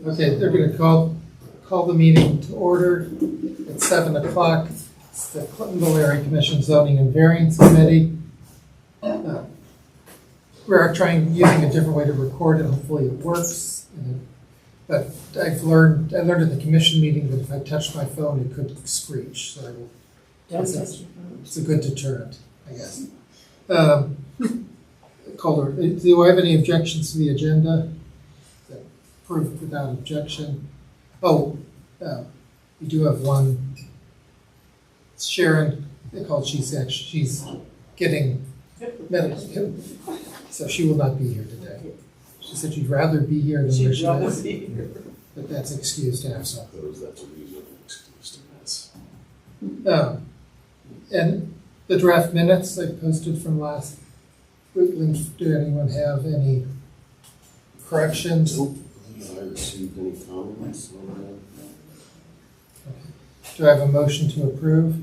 Okay, they're going to call the meeting to order at 7 o'clock. It's the Clintonville Area Commission Zoning and Variance Committee. We're using a different way to record it. Hopefully it works. But I learned at the commission meeting that if I touched my phone, it could screech. So it's a good deterrent, I guess. Calder, do I have any objections to the agenda? Approved without objection. Oh, we do have one. Sharon, she's getting medical, so she will not be here today. She said she'd rather be here than where she is, but that's excused absent. That's a reasonable excuse to miss. And the draft minutes I posted from last week, do anyone have any corrections? Nope. I received any comments on Do I have a motion to approve?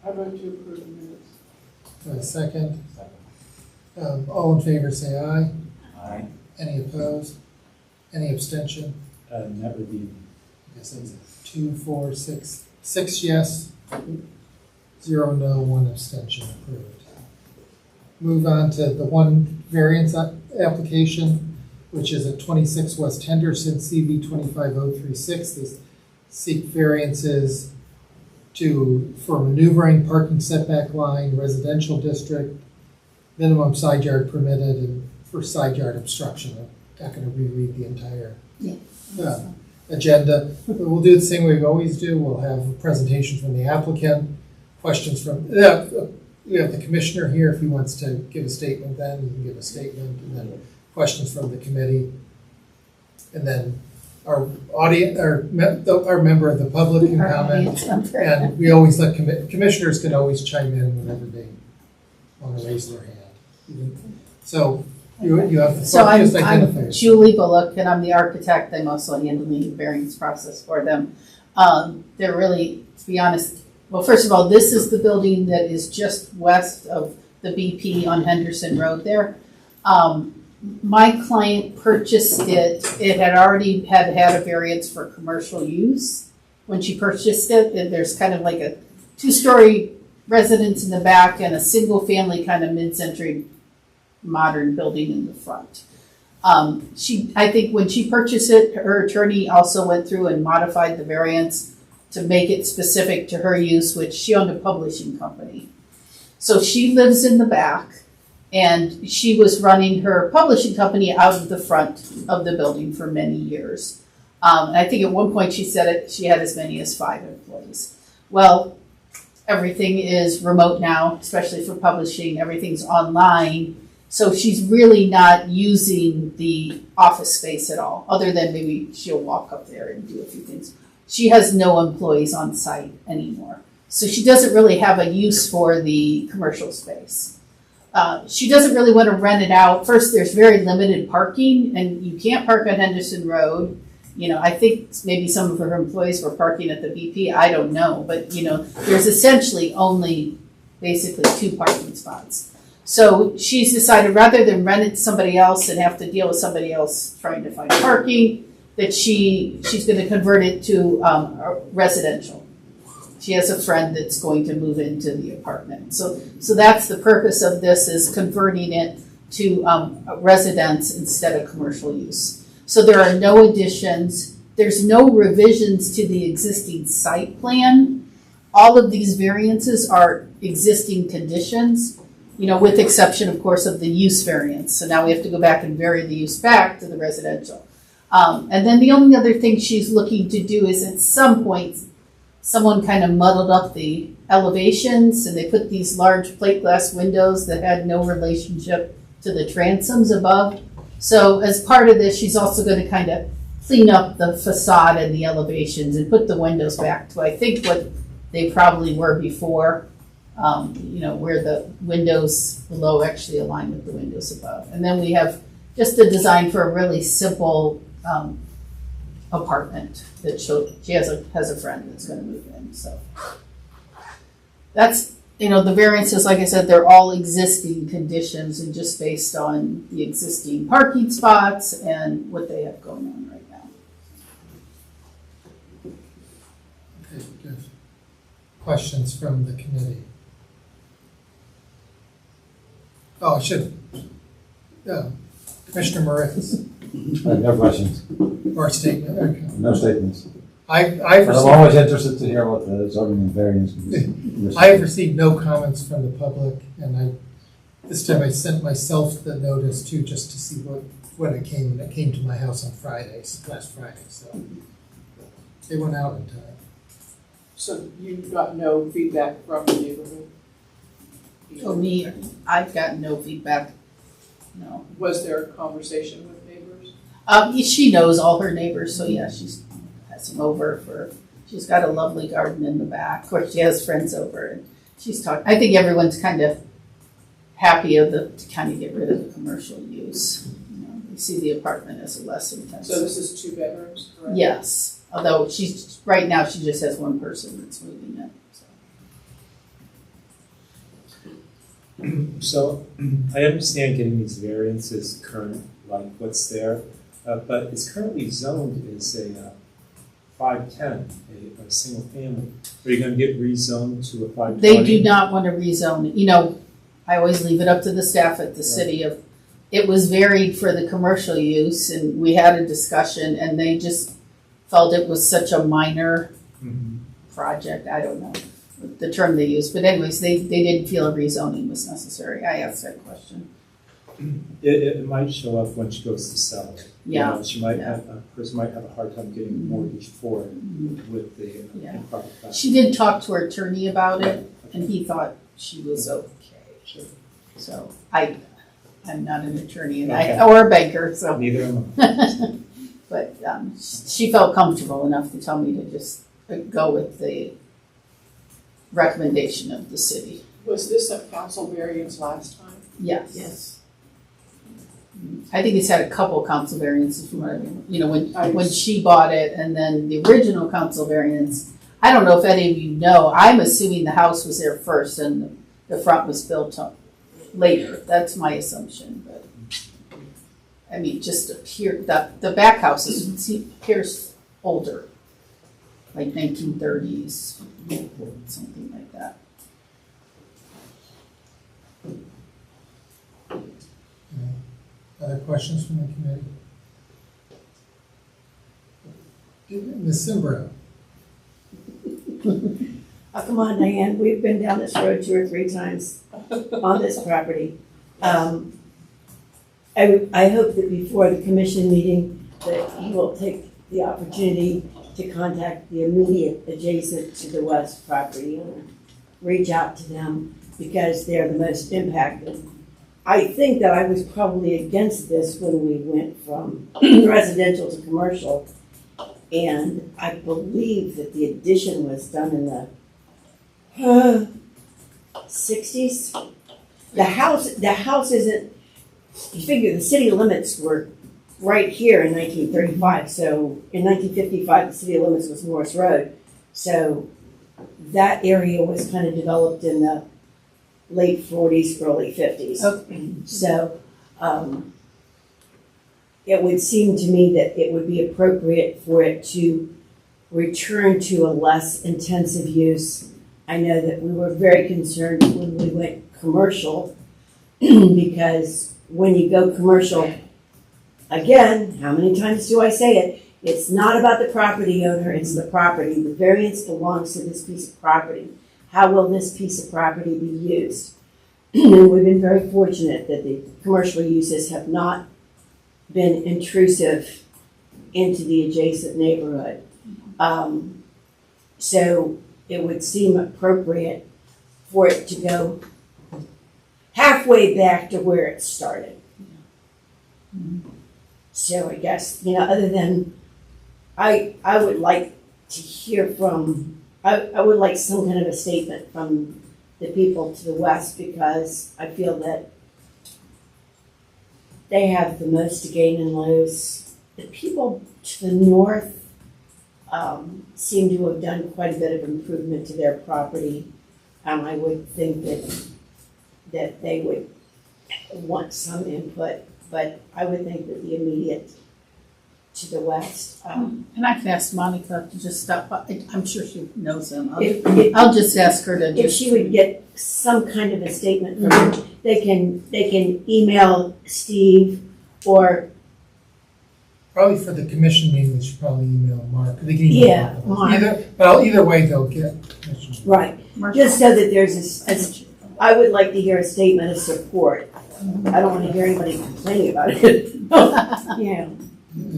I'd like to approve the minutes. Do I have a second? All in favor say aye. Aye. Any opposed? Any abstention? That would be. I guess that was 2, 4, 6. 6 yes, 0 no, 1 abstention. Approved. Move on to the one variance application, which is at 26 West Henderson, CV 25036. They seek variances for maneuvering, parking setback line, residential district, minimum side yard permitted, and for side yard obstruction. I'm not going to reread the entire agenda. But we'll do it the same way we always do. We'll have a presentation from the applicant, questions from, we have the commissioner here if he wants to give a statement then, he can give a statement, and then questions from the committee. And then our audience, our member of the public can comment. And we always let commissioners can always chime in whenever they want to raise their hand. So you have the So identifier. I'm Julie Bullock, and I'm the architect. I'm also handling the variance process for them. They're really, to be honest, well, first of all, this is the building that is just west of the BP on Henderson Road there. My client purchased it. It had already had a variance for commercial use when she purchased it. And there's kind of like a 2-story residence in the back and a single family kind of mid-century modern building in the front. I think when she purchased it, her attorney also went through and modified the variance to make it specific to her use, which she owned a publishing company. So she lives in the back, and she was running her publishing company out of the front of the building for many years. And I think at one point she said she had as many as 5 employees. Well, everything is remote now, especially for publishing. Everything's online. So she's really not using the office space at all, other than maybe she'll walk up there and do a few things. She has no employees on site anymore. So she doesn't really have a use for the commercial space. She doesn't really want to rent it out. First, there's very limited parking, and you can't park on Henderson Road. I think maybe some of her employees were parking at the BP. I don't know. But, there's essentially only basically 2 parking spots. So she's decided rather than rent it to somebody else and have to deal with somebody else trying to find parking, that she's going to convert it to residential. She has a friend that's going to move into the apartment. So that's the purpose of this, is converting it to residence instead of commercial use. So there are no additions. There's no revisions to the existing site plan. All of these variances are existing conditions, with exception, of course, of the use variance. So now we have to go back and vary the use back to the residential. And then the only other thing she's looking to do is at some point, someone kind of muddled up the elevations, and they put these large plate glass windows that had no relationship to the transoms above. So as part of this, she's also going to kind of clean up the facade and the elevations and put the windows back to, I think, what they probably were before, where the windows below actually align with the windows above. And then we have just a design for a really simple apartment that she has a friend that's going to move in. So that's, the variances, like I said, they're all existing conditions and just based on the existing parking spots and what they have going on right now. questions from the committee? Oh, I should, Commissioner Moritz, I have no questions, or statement, okay. no statements. I've But I'm received, always interested to hear what the zoning and variance. I have received no comments from the public, and this time I sent myself the notice too, just to see when it came, and it came to my house on last Friday, so they went out in time. So you got no feedback from the neighborhood? For me, I've gotten no feedback, no. Was there a conversation with neighbors? She knows all her neighbors, so yeah, she's passing over she's got a lovely garden in the back. Of course, she has friends over, and she's talking, I think everyone's kind of happy to kind of get rid of the commercial use. You know, they see the apartment as a less intense. So this is 2 bedrooms, correct? Yes, although right now she just has one person that's moving in, so. So I understand getting these variances current, like what's there, but it's currently zoned as a 510, a single family. Are you going to get rezoned to a 520? They do not want to rezone it. You know, I always leave it up to the staff at the city it was varied for the commercial use, and we had a discussion, and they just felt it was such a minor Mhm. project, I don't know the term they used, but anyways, they didn't feel a rezoning was necessary. I asked that question. It might show up when she goes to sell it. Yeah. You know, she might Yeah. have, a person might have a hard time getting a mortgage for it with the Yeah. improper factor. She did talk to her attorney about it, and he thought she was okay. So I'm not an attorney or a banker, so. Neither am I. But she felt comfortable enough to tell me to just go with the recommendation of the city. Was this a council variance last time? Yes. Yes. I think it's had a couple council variances from what I mean, you know, when she bought it, and then the original council variance. I don't know if any of you know, I'm assuming the house was there first and the front was built up later. That's my assumption, but I mean, just the back house appears older, like 1930s, something like that. Other questions from the committee? Ms. Simbrow? Oh, come on, Diane, we've been down this road 2 or 3 times on this property. I hope that before the commission meeting that you will take the opportunity to contact the immediate adjacent to the west property owner. Reach out to them because they're the most impacted. I think that I was probably against this when we went from residential to commercial. And I believe that the addition was done in the 60s. The house isn't, you figure the city limits were right here in 1935. So in 1955, the city limits was Morris Road. So that area was kind of developed in the late 40s, early 50s. Okay. So it would seem to me that it would be appropriate for it to return to a less intensive use. I know that we were very concerned when we went commercial because when you go commercial, again, how many times do I say it? It's not about the property owner, it's the property. The variance belongs to this piece of property. How will this piece of property be used? And we've been very fortunate that the commercial uses have not been intrusive into the adjacent neighborhood. So it would seem appropriate for it to go halfway back to where it started. So I guess, other than, I would like to hear from, I would like some kind of a statement from the people to the west because I feel that they have the most to gain and lose. The people to the north seem to have done quite a bit of improvement to their property. I would think that they would want some input, but I would think that the immediate to the west. And I can ask Monica to just stop by. I'm sure she knows him. If I'll just ask her to if she would get some kind of a statement from him, they can email Steve or, Probably for the commission meeting, they should probably email Mark. They can email Yeah, both. Mark. Either way, they'll get commission. right, just so that there's I would like to hear a statement of support. I don't want to hear anybody complaining about it. Yeah,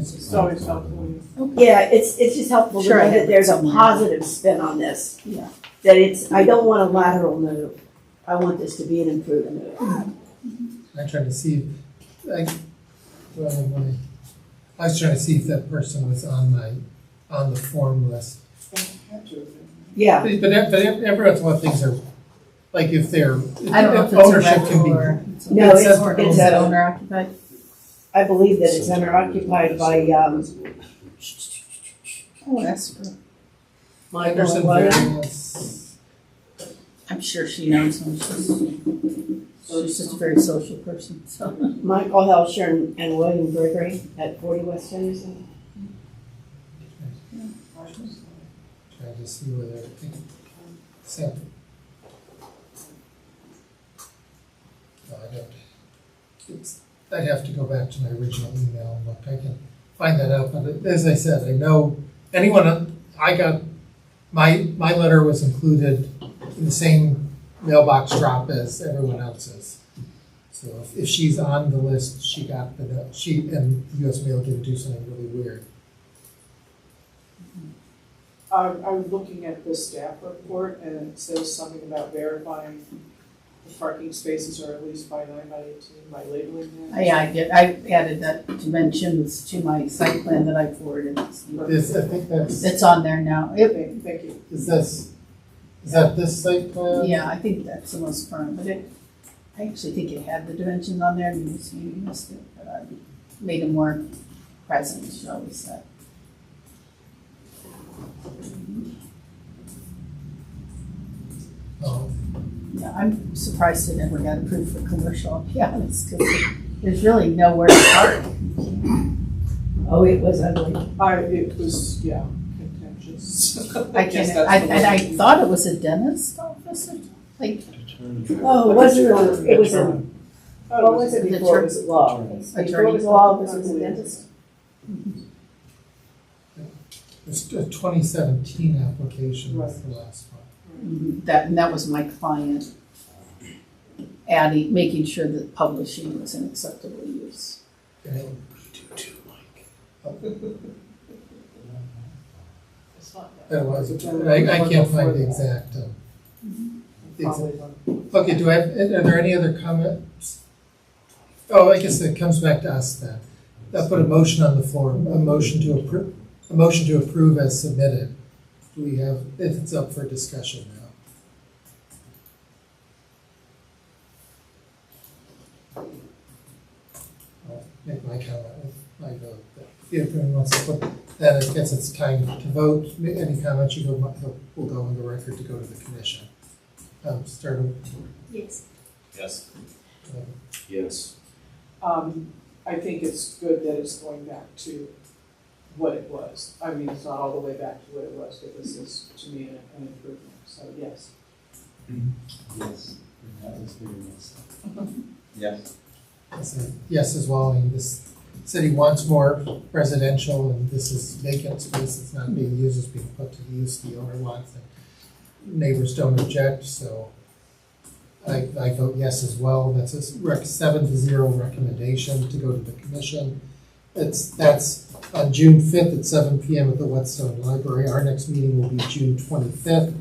It's always helpful. yeah, it's just helpful to Sure, I know that have there's it a somewhere. positive spin on this. Yeah. That I don't want a lateral move. I want this to be an improved move. I tried to see, I was trying to see if that person was on the form list. Yeah, But every once in a while, things are, like if they're, I don't know if it's a ownership can be. rental or. No, it's- or it's is it a- owner occupied? I believe that it's owner occupied by, Oh, ask her. Michael Anderson and William. Variance. I'm sure she knows him. She's just a very social person, so. Michael Helsher and William Gregory at 40 West Henderson. Try to see where they're, sample. No, I don't. I'd have to go back to my original email and look. I can find that out, but as I said, I know anyone, I got, my letter was included in the same mailbox drop as everyone else's. So if she's on the list, she got the note, and US Mail didn't do something really weird. I was looking at the staff report and it says something about verifying the parking spaces are at least by 9 by 18 by labeling them. Yeah, I added that dimensions to my site plan that I forwarded. I think that's, It's on there now. Thank you. is that this site plan? Yeah, I think that's the most current, but I actually think it had the dimensions on there, and you missed it, but I made them more present, shall we say. Oh, Yeah, I'm surprised it never got approved for commercial, I'll be honest, because there's really nowhere to park. Oh, it was ugly. It was, yeah, contentious. I guess can't, that's the and I word. thought it was a dentist office, or like, Oh, it wasn't, it was a, Oh, what was it The before it church- was law? Before it was law, this was a dentist? it's a 2017 application, that's the last one. that was my client making sure that publishing was an acceptable use. Okay. It's not that. That was, I can't find the exact, okay, are there any other comments? Oh, I guess it comes back to us then. I'll put a motion on the floor, a motion to approve as submitted. Do we have, it's up for discussion now. I'll make my comment with my vote. If anyone wants to put, then I guess it's time to vote. Any comments will go on the record to go to the commission. Start with, Yes. Yes. Yes. I think it's good that it's going back to what it was. I mean, it's not all the way back to what it was, but this is, to me, an improvement, so yes. Yes. That was very nice. Yes. I say yes as well. I mean, this city wants more residential, and this is vacant space that's not being used, is being put to use. The owner wants it. Neighbors don't object, so I vote yes as well. That's a 7-0 recommendation to go to the commission. That's on June 5th at 7 p.m. at the Whetstone Library. Our next meeting will be June 25th.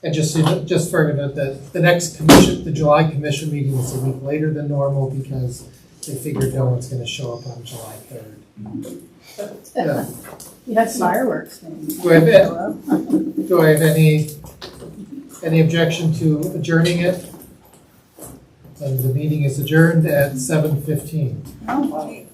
And just for that, the next commission, the July commission meeting is a week later than normal because they figured no one's going to show up on July 3rd. You had fireworks. Do I have any objection to adjourning it? And the meeting is adjourned at 7:15. Oh, wow.